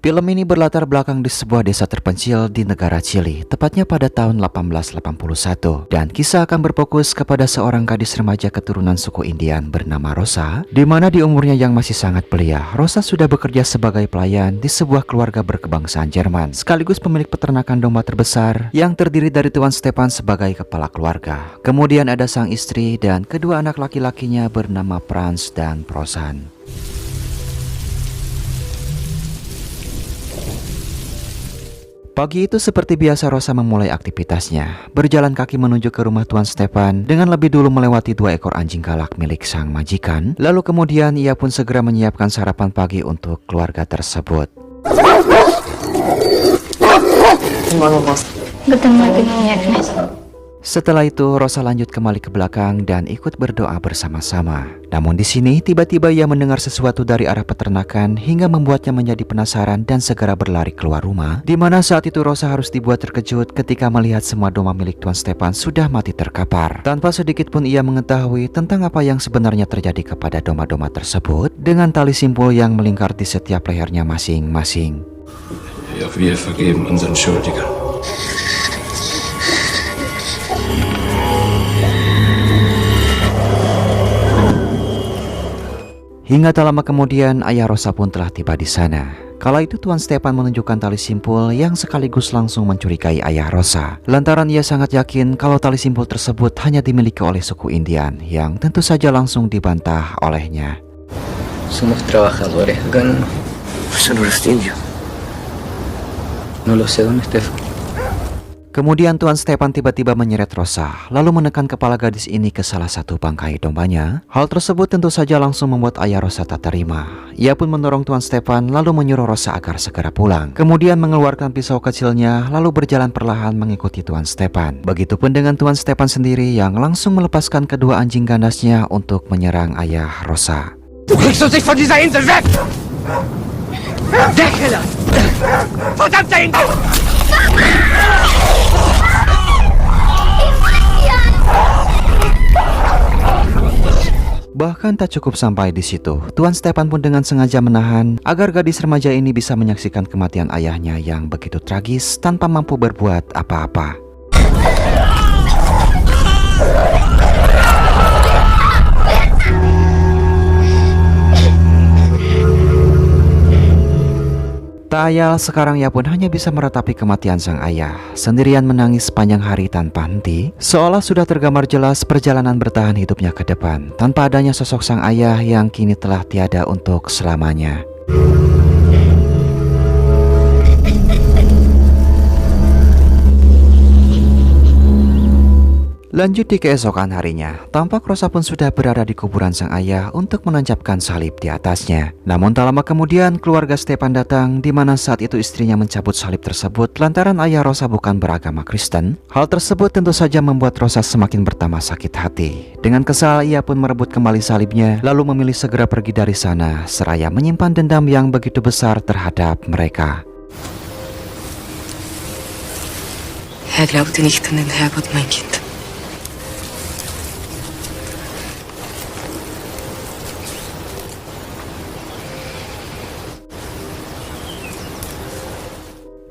Film ini berlatar belakang di sebuah desa terpencil di negara Chili, tepatnya pada tahun 1881. Dan kisah akan berfokus kepada seorang gadis remaja keturunan suku Indian bernama Rosa, di mana di umurnya yang masih sangat belia, Rosa sudah bekerja sebagai pelayan di sebuah keluarga berkebangsaan Jerman, sekaligus pemilik peternakan domba terbesar yang terdiri dari Tuan Stefan sebagai kepala keluarga. Kemudian ada sang istri dan kedua anak laki-lakinya bernama Franz dan Prosan. Pagi itu seperti biasa Rosa memulai aktivitasnya, berjalan kaki menuju ke rumah Tuan Stefan dengan lebih dulu melewati 2 ekor anjing galak milik sang majikan. Lalu kemudian ia pun segera menyiapkan sarapan pagi untuk keluarga tersebut. Setelah itu Rosa lanjut kembali ke belakang dan ikut berdoa bersama-sama. Namun di sini tiba-tiba ia mendengar sesuatu dari arah peternakan hingga membuatnya menjadi penasaran dan segera berlari keluar rumah. Di mana saat itu Rosa harus dibuat terkejut ketika melihat semua domba milik Tuan Stefan sudah mati terkapar. Tanpa sedikit pun ia mengetahui tentang apa yang sebenarnya terjadi kepada domba-domba tersebut dengan tali simpul yang melingkar di setiap lehernya masing-masing. Ja, wir vergeben unseren Schuldigern. Hingga tak lama kemudian ayah Rosa pun telah tiba di sana. Kala itu Tuan Stefan menunjukkan tali simpul yang sekaligus langsung mencurigai ayah Rosa. Lantaran ia sangat yakin kalau tali simpul tersebut hanya dimiliki oleh suku Indian yang tentu saja langsung dibantah olehnya. Somos trabajadores acá, no. Eso no eres indio. No lo sé, don Stefan. Kemudian Tuan Stefan tiba-tiba menyeret Rosa, lalu menekan kepala gadis ini ke salah satu bangkai dombanya. Hal tersebut tentu saja langsung membuat ayah Rosa tak terima. Ia pun mendorong Tuan Stefan lalu menyuruh Rosa agar segera pulang. Kemudian mengeluarkan pisau kecilnya lalu berjalan perlahan mengikuti Tuan Stefan. Begitupun dengan Tuan Stefan sendiri yang langsung melepaskan kedua anjing gandasnya untuk menyerang ayah Rosa. Du kriegst uns nicht von dieser Insel weg! Decke das! Verdammte Insel! Bahkan tak cukup sampai di situ, Tuan Stefan pun dengan sengaja menahan agar gadis remaja ini bisa menyaksikan kematian ayahnya yang begitu tragis tanpa mampu berbuat apa-apa. Tak ayal sekarang ia pun hanya bisa meratapi kematian sang ayah, sendirian menangis sepanjang hari tanpa henti, seolah sudah tergambar jelas perjalanan bertahan hidupnya ke depan, tanpa adanya sosok sang ayah yang kini telah tiada untuk selamanya. Lanjut di keesokan harinya, tampak Rosa pun sudah berada di kuburan sang ayah untuk menancapkan salib di atasnya. Namun tak lama kemudian keluarga Stefan datang, di mana saat itu istrinya mencabut salib tersebut lantaran ayah Rosa bukan beragama Kristen. Hal tersebut tentu saja membuat Rosa semakin bertambah sakit hati. Dengan kesal ia pun merebut kembali salibnya, lalu memilih segera pergi dari sana, seraya menyimpan dendam yang begitu besar terhadap mereka. Er glaubte nicht an den Herrgott, mein Kind.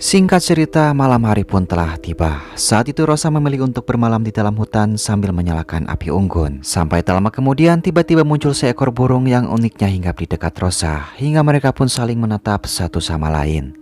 Singkat cerita, malam hari pun telah tiba. Saat itu Rosa memilih untuk bermalam di dalam hutan sambil menyalakan api unggun. Sampai tak lama kemudian tiba-tiba muncul seekor burung yang uniknya hinggap di dekat Rosa, hingga mereka pun saling menatap satu sama lain.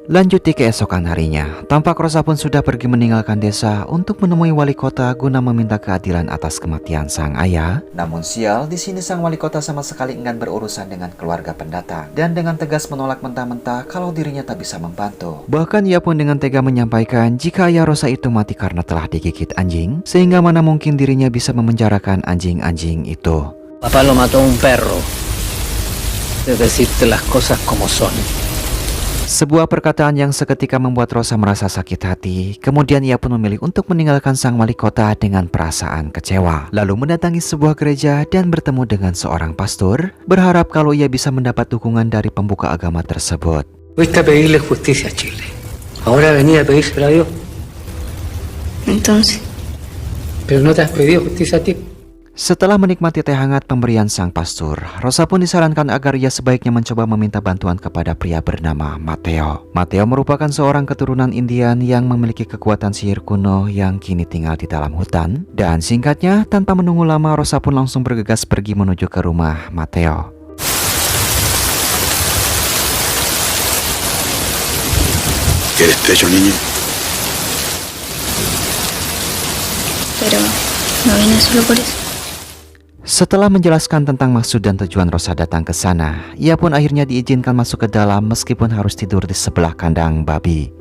Lanjut di keesokan harinya, tampak Rosa pun sudah pergi meninggalkan desa untuk menemui wali kota guna meminta keadilan atas kematian sang ayah. Namun sial, di sini sang wali kota sama sekali enggan berurusan dengan keluarga pendatang dan dengan tegas menolak mentah-mentah kalau dirinya tak bisa membantu. Bahkan ia pun dengan tega menyampaikan jika ayah Rosa itu mati karena telah digigit anjing, sehingga mana mungkin dirinya bisa memenjarakan anjing-anjing itu. Papá lo mató un perro. De decirte las cosas como son. Sebuah perkataan yang seketika membuat Rosa merasa sakit hati. Kemudian ia pun memilih untuk meninggalkan sang wali kota dengan perasaan kecewa. Lalu mendatangi sebuah gereja dan bertemu dengan seorang pastor, berharap kalau ia bisa mendapat dukungan dari pembuka agama tersebut. Fuiste a pedirle justicia a Chile. Ahora venía a pedírsela a Dios. Entonces, Pero no te has pedido justicia a ti. Setelah menikmati teh hangat pemberian sang pastor, Rosa pun disarankan agar ia sebaiknya mencoba meminta bantuan kepada pria bernama Matteo. Matteo merupakan seorang keturunan Indian yang memiliki kekuatan sihir kuno yang kini tinggal di dalam hutan. Dan singkatnya, tanpa menunggu lama, Rosa pun langsung bergegas pergi menuju ke rumah Matteo. ¿Quieres techo, niño? Pero no vine solo por eso. Setelah menjelaskan tentang maksud dan tujuan Rosa datang ke sana, ia pun akhirnya diizinkan masuk ke dalam meskipun harus tidur di sebelah kandang babi.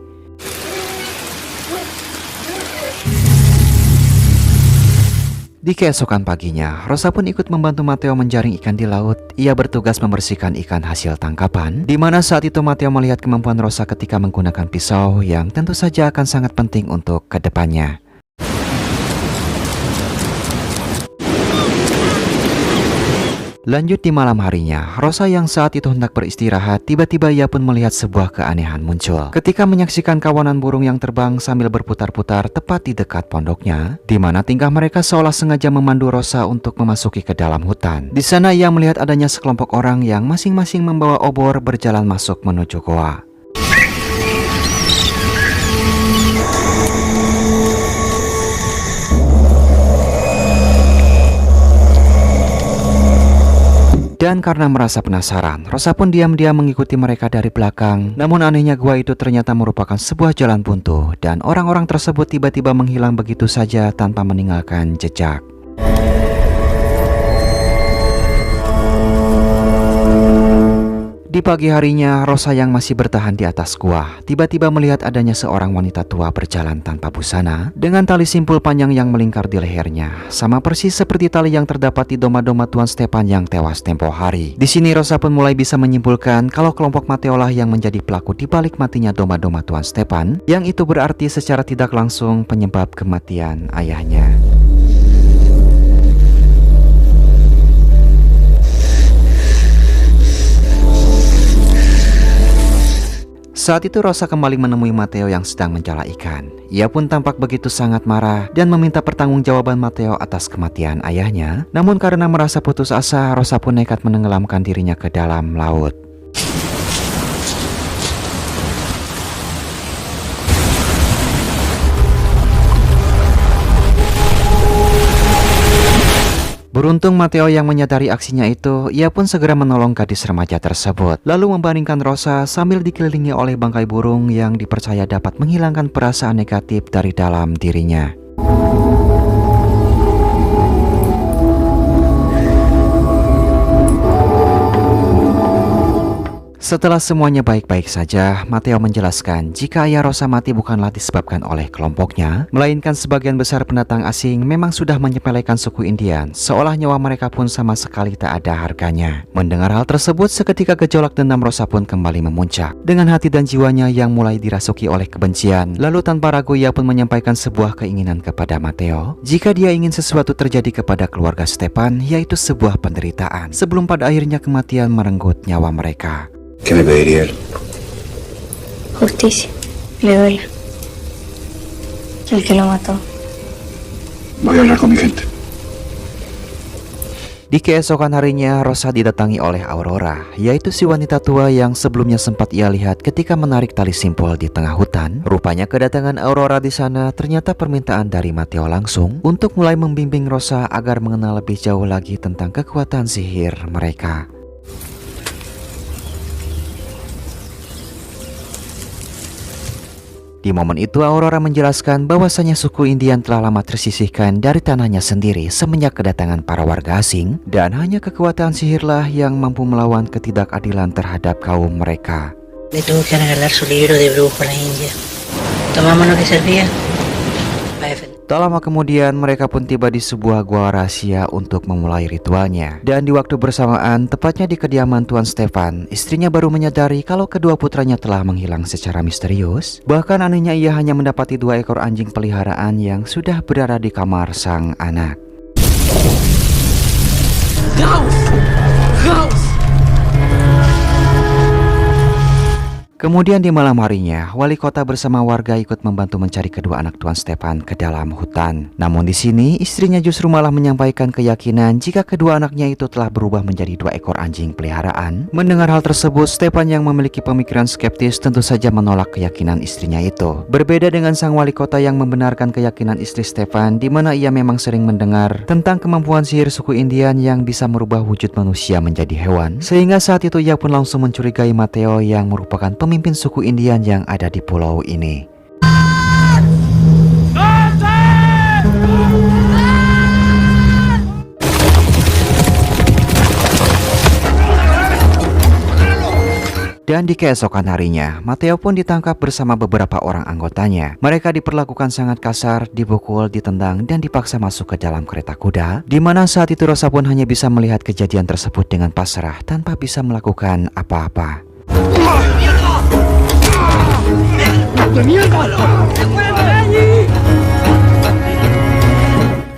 Di keesokan paginya, Rosa pun ikut membantu Matteo menjaring ikan di laut. Ia bertugas membersihkan ikan hasil tangkapan, di mana saat itu Matteo melihat kemampuan Rosa ketika menggunakan pisau yang tentu saja akan sangat penting untuk kedepannya. Lanjut di malam harinya, Rosa yang saat itu hendak beristirahat, tiba-tiba ia pun melihat sebuah keanehan muncul. Ketika menyaksikan kawanan burung yang terbang sambil berputar-putar tepat di dekat pondoknya, di mana tingkah mereka seolah sengaja memandu Rosa untuk memasuki ke dalam hutan. Di sana ia melihat adanya sekelompok orang yang masing-masing membawa obor berjalan masuk menuju goa. Dan karena merasa penasaran, Rosa pun diam-diam mengikuti mereka dari belakang. Namun anehnya gua itu ternyata merupakan sebuah jalan buntu, dan orang-orang tersebut tiba-tiba menghilang begitu saja tanpa meninggalkan jejak. Di pagi harinya, Rosa yang masih bertahan di atas gua tiba-tiba melihat adanya seorang wanita tua berjalan tanpa busana dengan tali simpul panjang yang melingkar di lehernya, sama persis seperti tali yang terdapat di domba-domba Tuan Stepan yang tewas tempo hari. Di sini Rosa pun mulai bisa menyimpulkan kalau kelompok Matteo lah yang menjadi pelaku di balik matinya domba-domba Tuan Stepan, yang itu berarti secara tidak langsung penyebab kematian ayahnya. Saat itu Rosa kembali menemui Matteo yang sedang mencala ikan. Ia pun tampak begitu sangat marah dan meminta pertanggungjawaban Matteo atas kematian ayahnya. Namun karena merasa putus asa, Rosa pun nekat menenggelamkan dirinya ke dalam laut. Beruntung Matteo yang menyadari aksinya itu, ia pun segera menolong gadis remaja tersebut. Lalu membaringkan Rosa sambil dikelilingi oleh bangkai burung yang dipercaya dapat menghilangkan perasaan negatif dari dalam dirinya. Setelah semuanya baik-baik saja, Matteo menjelaskan jika ayah Rosa mati bukanlah disebabkan oleh kelompoknya, melainkan sebagian besar pendatang asing memang sudah menyepelekan suku Indian, seolah nyawa mereka pun sama sekali tak ada harganya. Mendengar hal tersebut, seketika gejolak dendam Rosa pun kembali memuncak. Dengan hati dan jiwanya yang mulai dirasuki oleh kebencian, lalu tanpa ragu ia pun menyampaikan sebuah keinginan kepada Matteo. Jika dia ingin sesuatu terjadi kepada keluarga Stepan, yaitu sebuah penderitaan, sebelum pada akhirnya kematian merenggut nyawa mereka. ¿Qué me pediría él? Justicia. Le doy. El que lo mató. Voy a hablar con mi gente. Di keesokan harinya, Rosa didatangi oleh Aurora, yaitu si wanita tua yang sebelumnya sempat ia lihat ketika menarik tali simpul di tengah hutan. Rupanya kedatangan Aurora di sana ternyata permintaan dari Matteo langsung untuk mulai membimbing Rosa agar mengenal lebih jauh lagi tentang kekuatan sihir mereka. Di momen itu Aurora menjelaskan bahwasanya suku Indian telah lama tersisihkan dari tanahnya sendiri semenjak kedatangan para warga asing, dan hanya kekuatan sihirlah yang mampu melawan ketidakadilan terhadap kaum mereka. Le tuvo que regalar su libro de brujo a la India. Tomamos lo que servía. Tak lama kemudian mereka pun tiba di sebuah gua rahasia untuk memulai ritualnya. Dan di waktu bersamaan, tepatnya di kediaman Tuan Stepan, istrinya baru menyadari kalau kedua putranya telah menghilang secara misterius. Bahkan anehnya ia hanya mendapati 2 ekor anjing peliharaan yang sudah berada di kamar sang anak. Kemudian di malam harinya, wali kota bersama warga ikut membantu mencari kedua anak Tuan Stefan ke dalam hutan. Namun di sini, istrinya justru malah menyampaikan keyakinan jika kedua anaknya itu telah berubah menjadi 2 ekor anjing peliharaan. Mendengar hal tersebut, Stefan yang memiliki pemikiran skeptis tentu saja menolak keyakinan istrinya itu. Berbeda dengan sang wali kota yang membenarkan keyakinan istri Stefan, di mana ia memang sering mendengar tentang kemampuan sihir suku Indian yang bisa merubah wujud manusia menjadi hewan. Sehingga saat itu ia pun langsung mencurigai Matteo yang merupakan pemimpin suku Indian yang ada di pulau ini. Dan di keesokan harinya, Matteo pun ditangkap bersama beberapa orang anggotanya. Mereka diperlakukan sangat kasar, dipukul, ditendang, dan dipaksa masuk ke dalam kereta kuda, di mana saat itu Rosa pun hanya bisa melihat kejadian tersebut dengan pasrah tanpa bisa melakukan apa-apa.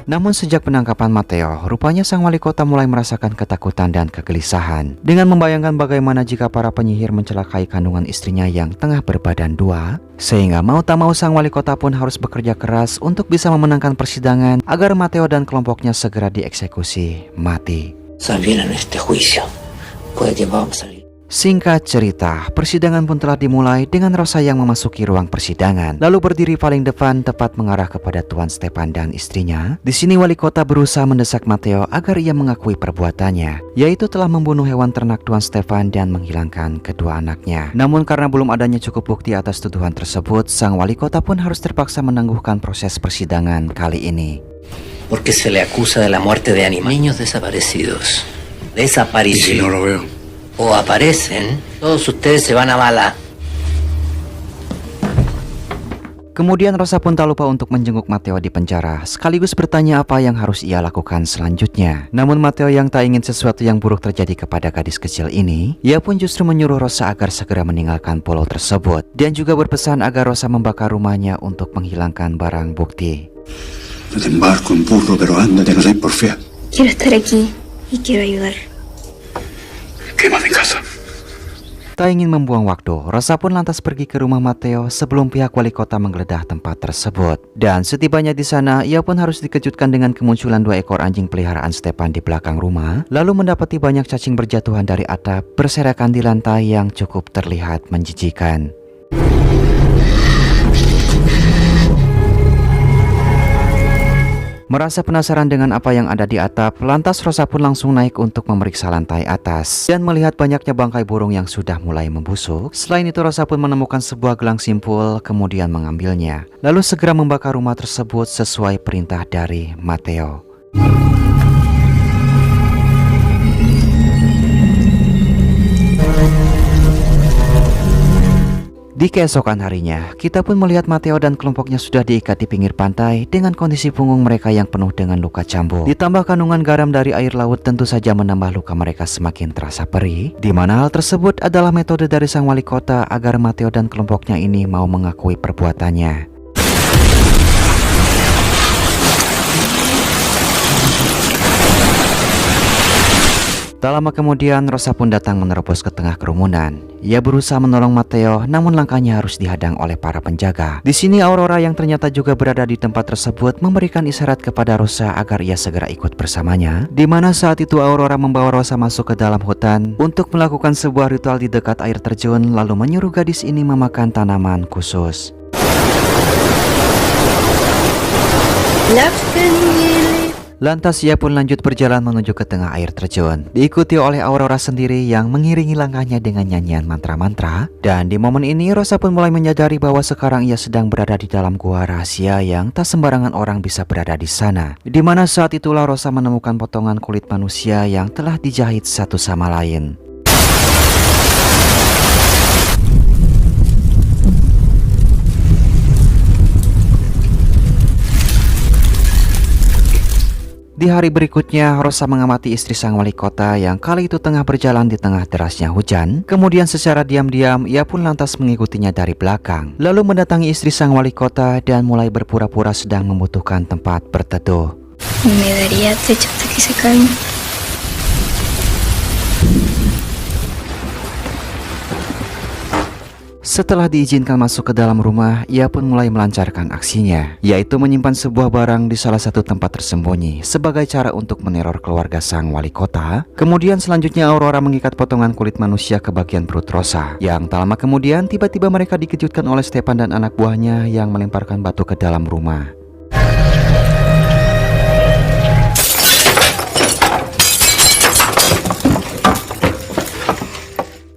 Namun sejak penangkapan Matteo, rupanya sang wali kota mulai merasakan ketakutan dan kegelisahan dengan membayangkan bagaimana jika para penyihir mencelakai kandungan istrinya yang tengah berbadan 2, sehingga mau tak mau sang wali kota pun harus bekerja keras untuk bisa memenangkan persidangan agar Matteo dan kelompoknya segera dieksekusi mati. Salir en este juicio. Puede que vamos a salir. Singkat cerita, persidangan pun telah dimulai dengan Rosa yang memasuki ruang persidangan, lalu berdiri paling depan tepat mengarah kepada Tuan Stefan dan istrinya. Di sini wali kota berusaha mendesak Matteo agar ia mengakui perbuatannya, yaitu telah membunuh hewan ternak Tuan Stefan dan menghilangkan kedua anaknya. Namun karena belum adanya cukup bukti atas tuduhan tersebut, sang wali kota pun harus terpaksa menangguhkan proses persidangan kali ini. Porque se le acusa de la muerte de niños desaparecidos. ¿Y si Desaparición. no lo veo? O aparecen, todos ustedes se van a bala. Kemudian Rosa pun tak lupa untuk menjenguk Matteo di penjara, sekaligus bertanya apa yang harus ia lakukan selanjutnya. Namun Matteo yang tak ingin sesuatu yang buruk terjadi kepada gadis kecil ini, ia pun justru menyuruh Rosa agar segera meninggalkan pulau tersebut, dan juga berpesan agar Rosa membakar rumahnya untuk menghilangkan barang bukti. No te embarco en burro, pero ándate, no seas porfía. Quiero estar aquí y quiero ayudar. Quema mi casa. Tak ingin membuang waktu, Rosa pun lantas pergi ke rumah Matteo sebelum pihak wali kota menggeledah tempat tersebut. Dan setibanya di sana, ia pun harus dikejutkan dengan kemunculan 2 ekor anjing peliharaan Stefan di belakang rumah, lalu mendapati banyak cacing berjatuhan dari atap, berserakan di lantai yang cukup terlihat menjijikan. Merasa penasaran dengan apa yang ada di atap, lantas Rosa pun langsung naik untuk memeriksa lantai atas dan melihat banyaknya bangkai burung yang sudah mulai membusuk. Selain itu Rosa pun menemukan sebuah gelang simpul, kemudian mengambilnya, lalu segera membakar rumah tersebut sesuai perintah dari Matteo. Di keesokan harinya, kita pun melihat Matteo dan kelompoknya sudah diikat di pinggir pantai dengan kondisi punggung mereka yang penuh dengan luka cambuk. Ditambah kandungan garam dari air laut tentu saja menambah luka mereka semakin terasa perih. Di mana hal tersebut adalah metode dari sang wali kota agar Matteo dan kelompoknya ini mau mengakui perbuatannya. Tak lama kemudian, Rosa pun datang menerobos ke tengah kerumunan. Ia berusaha menolong Matteo, namun langkahnya harus dihadang oleh para penjaga. Di sini Aurora yang ternyata juga berada di tempat tersebut memberikan isyarat kepada Rosa agar ia segera ikut bersamanya. Di mana saat itu Aurora membawa Rosa masuk ke dalam hutan untuk melakukan sebuah ritual di dekat air terjun, lalu menyuruh gadis ini memakan tanaman khusus. Lantas ia pun lanjut berjalan menuju ke tengah air terjun, diikuti oleh Aurora sendiri yang mengiringi langkahnya dengan nyanyian mantra-mantra. Dan di momen ini Rosa pun mulai menyadari bahwa sekarang ia sedang berada di dalam gua rahasia yang tak sembarangan orang bisa berada di sana. Di mana saat itulah Rosa menemukan potongan kulit manusia yang telah dijahit satu sama lain. Di hari berikutnya, Rosa mengamati istri sang wali kota yang kali itu tengah berjalan di tengah derasnya hujan. Kemudian secara diam-diam, ia pun lantas mengikutinya dari belakang. Lalu mendatangi istri sang wali kota dan mulai berpura-pura sedang membutuhkan tempat berteduh. Me daría techo hasta que se calme. Setelah diizinkan masuk ke dalam rumah, ia pun mulai melancarkan aksinya, yaitu menyimpan sebuah barang di salah satu tempat tersembunyi sebagai cara untuk meneror keluarga sang wali kota. Kemudian selanjutnya Aurora mengikat potongan kulit manusia ke bagian perut Rosa. Yang tak lama kemudian tiba-tiba mereka dikejutkan oleh Stepan dan anak buahnya yang melemparkan batu ke dalam rumah.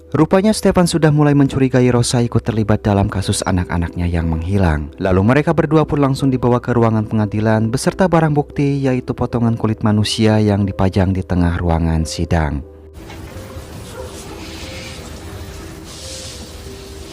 Rupanya Stepan sudah mulai mencurigai Rosa ikut terlibat dalam kasus anak-anaknya yang menghilang. Lalu mereka berdua pun langsung dibawa ke ruangan pengadilan beserta barang bukti, yaitu potongan kulit manusia yang dipajang di tengah ruangan sidang.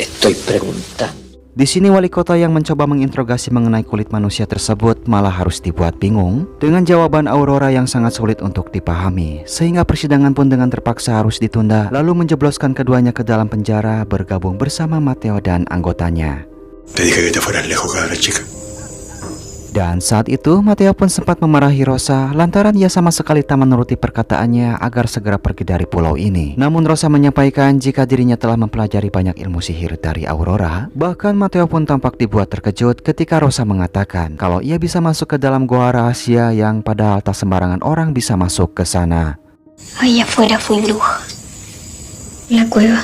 Estoy preguntando. Di sini wali kota yang mencoba menginterogasi mengenai kulit manusia tersebut malah harus dibuat bingung dengan jawaban Aurora yang sangat sulit untuk dipahami, sehingga persidangan pun dengan terpaksa harus ditunda, lalu menjebloskan keduanya ke dalam penjara bergabung bersama Mateo dan anggotanya. Te dije que te fueras lejos, cabra chica. Dan saat itu Mateo pun sempat memarahi Rosa lantaran ia sama sekali tak menuruti perkataannya agar segera pergi dari pulau ini. Namun Rosa menyampaikan jika dirinya telah mempelajari banyak ilmu sihir dari Aurora. Bahkan Mateo pun tampak dibuat terkejut ketika Rosa mengatakan kalau ia bisa masuk ke dalam goa rahasia yang padahal tak sembarangan orang bisa masuk ke sana. Allá afuera fui bruja. La cueva.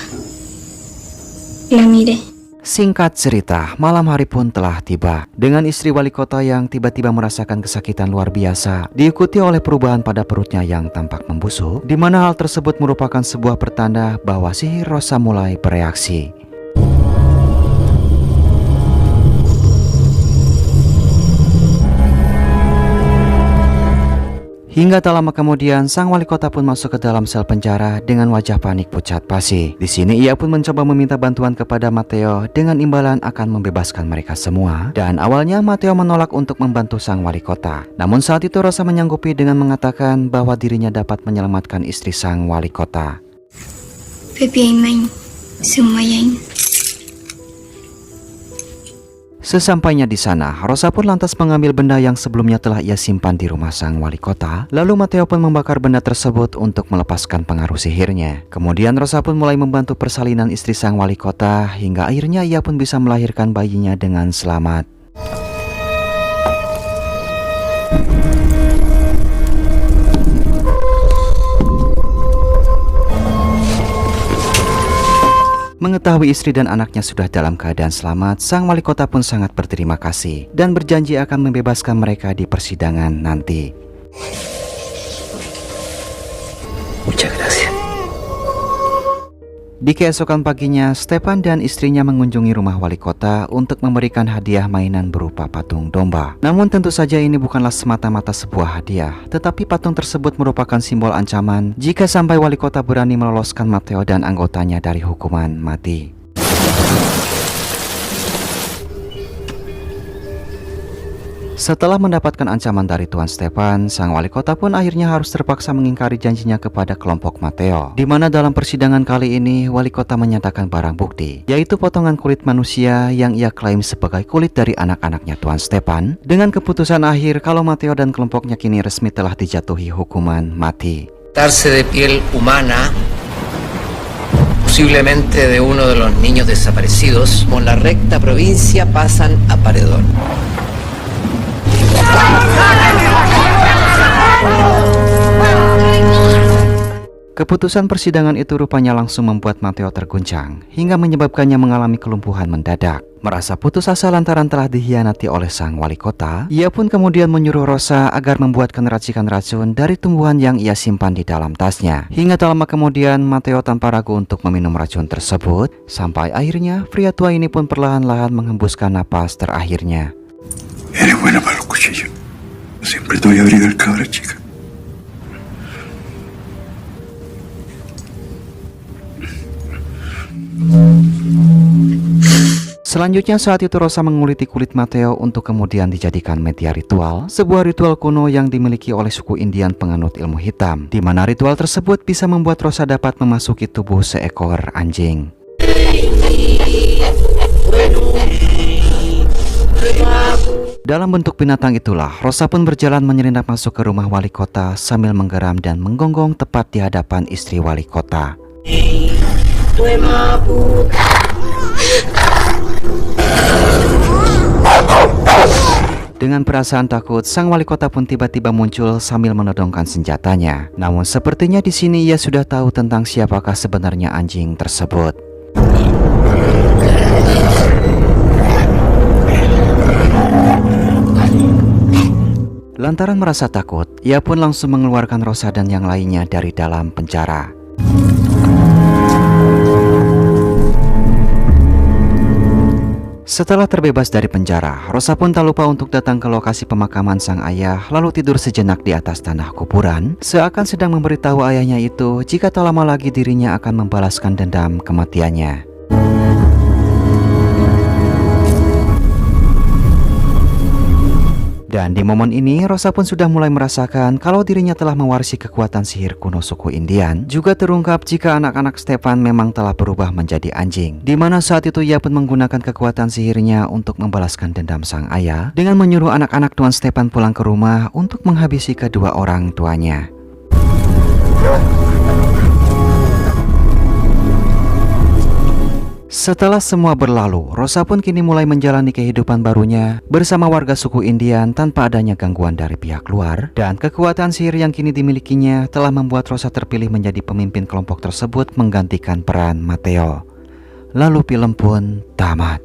La miré. Singkat cerita, malam hari pun telah tiba dengan istri wali kota yang tiba-tiba merasakan kesakitan luar biasa, diikuti oleh perubahan pada perutnya yang tampak membusuk, di mana hal tersebut merupakan sebuah pertanda bahwa sihir Rosa mulai bereaksi. Hingga tak lama kemudian, sang wali kota pun masuk ke dalam sel penjara dengan wajah panik pucat pasi. Di sini ia pun mencoba meminta bantuan kepada Mateo dengan imbalan akan membebaskan mereka semua. Dan awalnya Mateo menolak untuk membantu sang wali kota. Namun saat itu Rosa menyanggupi dengan mengatakan bahwa dirinya dapat menyelamatkan istri sang wali kota. Pepi Aimain. Sumayain. Sesampainya di sana, Rosa pun lantas mengambil benda yang sebelumnya telah ia simpan di rumah sang wali kota. Lalu Mateo pun membakar benda tersebut untuk melepaskan pengaruh sihirnya. Kemudian Rosa pun mulai membantu persalinan istri sang wali kota hingga akhirnya ia pun bisa melahirkan bayinya dengan selamat. Mengetahui istri dan anaknya sudah dalam keadaan selamat, sang wali kota pun sangat berterima kasih dan berjanji akan membebaskan mereka di persidangan nanti. Muchas gracias. Di keesokan paginya, Stepan dan istrinya mengunjungi rumah wali kota untuk memberikan hadiah mainan berupa patung domba. Namun tentu saja ini bukanlah semata-mata sebuah hadiah, tetapi patung tersebut merupakan simbol ancaman jika sampai wali kota berani meloloskan Mateo dan anggotanya dari hukuman mati. Setelah mendapatkan ancaman dari Tuan Stepan, sang wali kota pun akhirnya harus terpaksa mengingkari janjinya kepada kelompok Mateo. Di mana dalam persidangan kali ini, wali kota menyatakan barang bukti, yaitu potongan kulit manusia yang ia klaim sebagai kulit dari anak-anaknya Tuan Stepan, dengan keputusan akhir kalau Mateo dan kelompoknya kini resmi telah dijatuhi hukuman mati. Darse de piel humana, posiblemente de uno de los niños desaparecidos, con la recta provincia pasan a Paredón. Keputusan persidangan itu rupanya langsung membuat Mateo terguncang hingga menyebabkannya mengalami kelumpuhan mendadak. Merasa putus asa lantaran telah dikhianati oleh sang wali kota, ia pun kemudian menyuruh Rosa agar membuatkan racikan racun dari tumbuhan yang ia simpan di dalam tasnya. Hingga tak lama kemudian Mateo tanpa ragu untuk meminum racun tersebut, sampai akhirnya pria tua ini pun perlahan-lahan menghembuskan napas terakhirnya. Eres buena para los cuchillos. Siempre te voy a abrigar, cabra chica. Selanjutnya saat itu Rosa menguliti kulit Mateo untuk kemudian dijadikan media ritual, sebuah ritual kuno yang dimiliki oleh suku Indian penganut ilmu hitam, di mana ritual tersebut bisa membuat Rosa dapat memasuki tubuh seekor anjing. Dalam bentuk binatang itulah, Rosa pun berjalan menyelinap masuk ke rumah wali kota sambil menggeram dan menggonggong tepat di hadapan istri wali kota. Dengan perasaan takut, sang wali kota pun tiba-tiba muncul sambil menodongkan senjatanya. Namun sepertinya di sini ia sudah tahu tentang siapakah sebenarnya anjing tersebut. Lantaran merasa takut, ia pun langsung mengeluarkan Rosa dan yang lainnya dari dalam penjara. Setelah terbebas dari penjara, Rosa pun tak lupa untuk datang ke lokasi pemakaman sang ayah, lalu tidur sejenak di atas tanah kuburan, seakan sedang memberitahu ayahnya itu jika tak lama lagi dirinya akan membalaskan dendam kematiannya. Dan di momen ini, Rosa pun sudah mulai merasakan kalau dirinya telah mewarisi kekuatan sihir kuno suku Indian. Juga terungkap jika anak-anak Stefan memang telah berubah menjadi anjing. Di mana saat itu ia pun menggunakan kekuatan sihirnya untuk membalaskan dendam sang ayah dengan menyuruh anak-anak Tuan Stefan pulang ke rumah untuk menghabisi kedua orang tuanya. Setelah semua berlalu, Rosa pun kini mulai menjalani kehidupan barunya bersama warga suku Indian tanpa adanya gangguan dari pihak luar. Dan kekuatan sihir yang kini dimilikinya telah membuat Rosa terpilih menjadi pemimpin kelompok tersebut menggantikan peran Matteo. Lalu film pun tamat.